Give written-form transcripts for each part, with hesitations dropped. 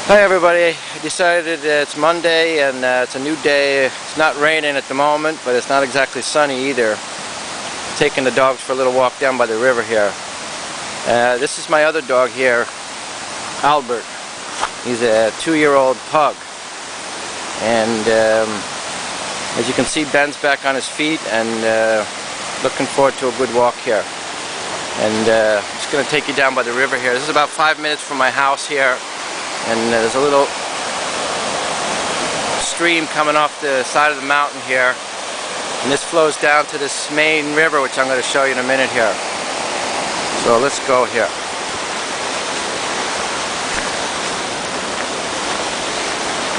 Hi everybody, I decided it's Monday and it's a new day. It's not raining at the moment, but it's not exactly sunny either. Taking the dogs for a little walk down by the river here. This is my other dog here, Albert. He's a 2-year-old pug. And as you can see, Ben's back on his feet and looking forward to a good walk here. And I'm just going to take you down by the river here. This is about 5 minutes from my house here. And there's a little stream coming off the side of the mountain here, and this flows down to this main river, which I'm going to show you in a minute here. So let's go here.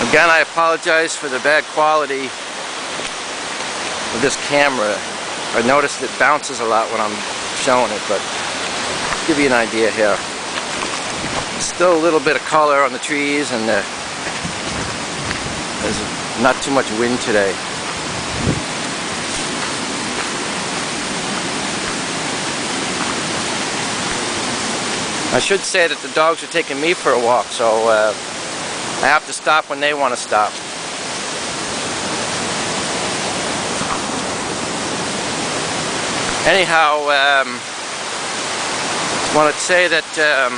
Again, I apologize for the bad quality of this camera. I noticed it bounces a lot when I'm showing it, but I'll give you an idea here. Still a little bit of color on the trees, and there's not too much wind today. I should say that the dogs are taking me for a walk, so I have to stop when they want to stop. Anyhow, I wanted to say that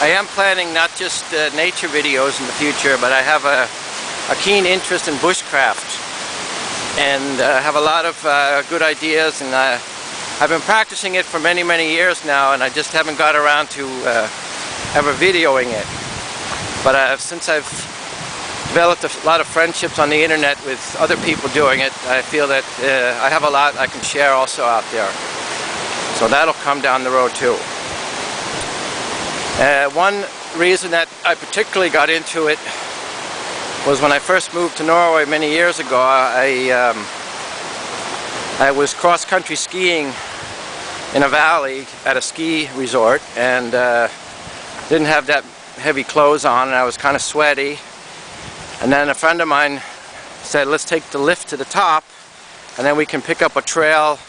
I am planning not just nature videos in the future, but I have a keen interest in bushcraft, and have a lot of good ideas, and I've been practicing it for many years now, and I just haven't got around to ever videoing it. But since I've developed a lot of friendships on the internet with other people doing it, I feel that I have a lot I can share also out there. So that'll come down the road too. One reason that I particularly got into it was when I first moved to Norway many years ago. I was cross-country skiing in a valley at a ski resort, and didn't have that heavy clothes on, and I was kind of sweaty. And then a friend of mine said, let's take the lift to the top, and then we can pick up a trail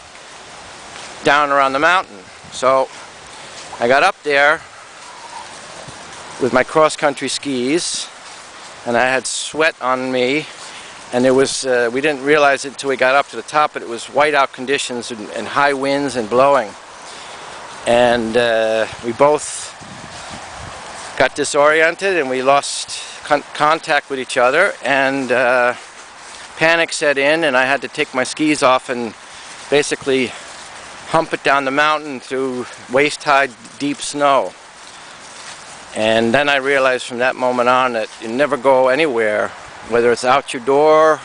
down around the mountain. So I got up there with my cross-country skis, and I had sweat on me, and it was we didn't realize it until we got up to the top, but it was whiteout conditions and high winds and blowing, and we both got disoriented and we lost contact with each other, and panic set in, and I had to take my skis off and basically hump it down the mountain through waist-high deep snow. And then I realized from that moment on that you never go anywhere, whether it's out your door,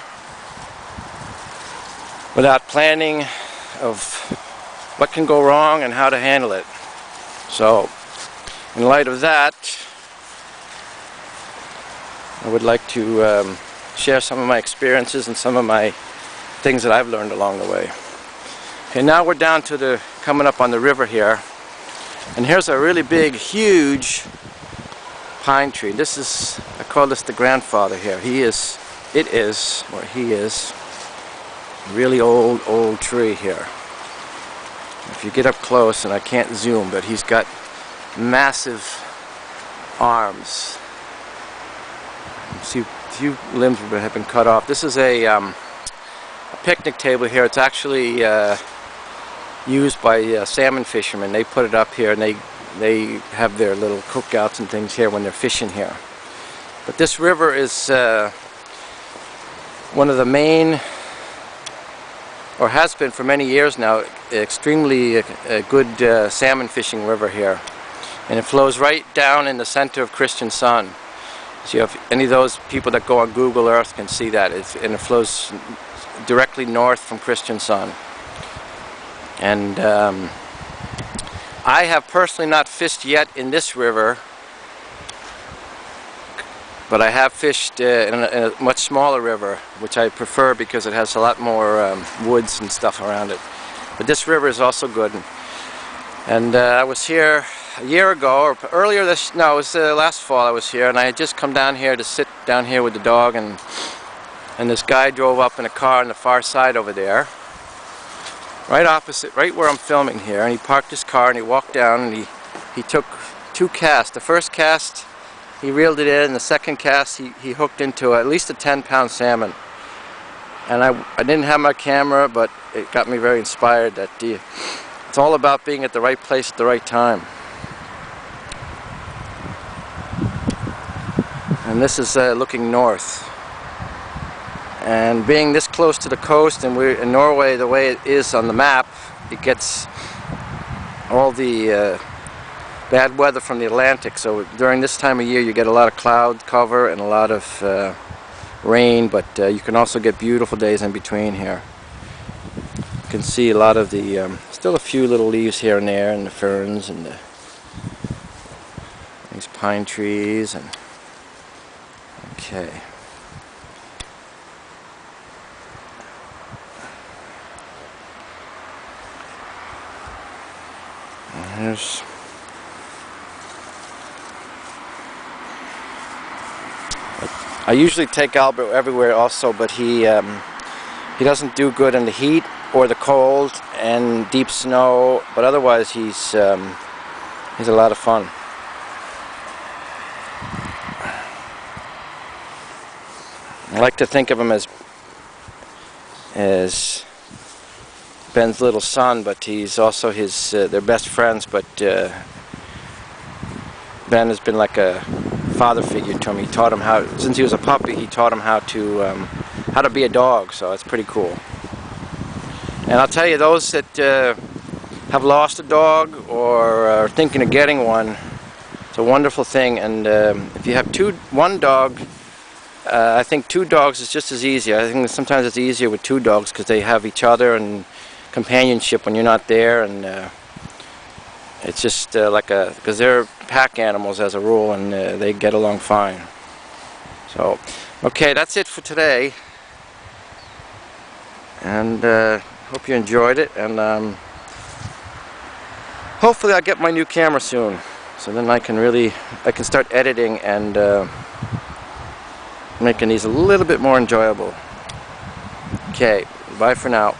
without planning of what can go wrong and how to handle it. So, in light of that, I would like to share some of my experiences and some of my things that I've learned along the way. Okay, now we're down to coming up on the river here, and here's a really big, huge pine tree. This is, I call this the grandfather here. He is a really old tree here. If you get up close, and I can't zoom, but he's got massive arms. See, a few limbs have been cut off. This is a picnic table here. It's actually used by salmon fishermen. They put it up here, and they have their little cookouts and things here when they're fishing here. But this river is one of the main, or has been for many years now, extremely good salmon fishing river here. And it flows right down in the center of Kristiansand. So if any of those people that go on Google Earth can see that. And it flows directly north from Kristiansand. And I have personally not fished yet in this river, but I have fished in a much smaller river, which I prefer because it has a lot more woods and stuff around it. But this river is also good. And I was here a year ago, or earlier it was last fall I was here, and I had just come down here to sit down here with the dog, and this guy drove up in a car on the far side over there, right opposite, right where I'm filming here, and he parked his car and he walked down and he took 2 casts. The first cast he reeled it in. The second cast he hooked into at least a 10-pound salmon. And I didn't have my camera, but it got me very inspired that it's all about being at the right place at the right time. And this is looking north. And being this close to the coast, and we're in Norway the way it is on the map, it gets all the bad weather from the Atlantic. So during this time of year you get a lot of cloud cover and a lot of rain, but you can also get beautiful days in between here. You can see a lot of the still a few little leaves here and there, and the ferns and these pine trees. And okay, and here's I usually take Albert everywhere also, but he doesn't do good in the heat or the cold and deep snow, but otherwise he's a lot of fun. I like to think of him as Ben's little son, but he's also his they're best friends, but Ben has been like a father figure to him. He taught him how, since he was a puppy, he taught him how to be a dog, so it's pretty cool. And I'll tell you, those that have lost a dog or are thinking of getting one, it's a wonderful thing. And if you have one dog, I think 2 dogs is just as easy. I think sometimes it's easier with 2 dogs because they have each other and companionship when you're not there, and it's just because they're pack animals as a rule, and they get along fine. So, okay, that's it for today, and hope you enjoyed it, and hopefully I'll get my new camera soon, so then I can start editing and making these a little bit more enjoyable. Okay, bye for now.